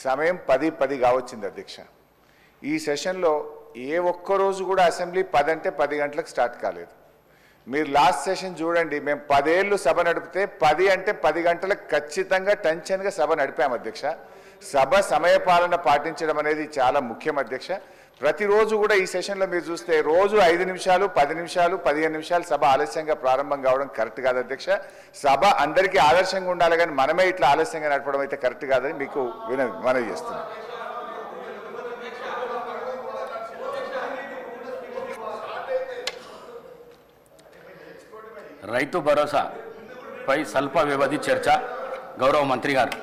సమయం 10:10 కావచ్చింది అధ్యక్ష. ఈ సెషన్లో ఏ ఒక్కరోజు కూడా అసెంబ్లీ 10 అంటే 10 గంటలకు స్టార్ట్ కాలేదు. మీరు లాస్ట్ సెషన్ చూడండి, మేము 10 ఏళ్ళు సభ నడిపితే 10 అంటే 10 గంటలకు ఖచ్చితంగా టెన్షన్గా సభ నడిపాము అధ్యక్ష. సభ సమయపాలన పాటించడం అనేది చాలా ముఖ్యం అధ్యక్ష. ప్రతిరోజు కూడా ఈ సెషన్లో మీరు చూస్తే రోజు 5 నిమిషాలు 10 నిమిషాలు 15 నిమిషాలు సభ ఆలస్యంగా ప్రారంభం కావడం కరెక్ట్ కాదు అధ్యక్ష. సభ అందరికీ ఆదర్శంగా ఉండాలి, కానీ మనమే ఇట్లా ఆలస్యంగా నడపడం అయితే కరెక్ట్ కాదని మీకు మనవి చేస్తున్నాం. రైతు భరోసా పై స్వల్ప వ్యవధి చర్చ. గౌరవ మంత్రి గారు.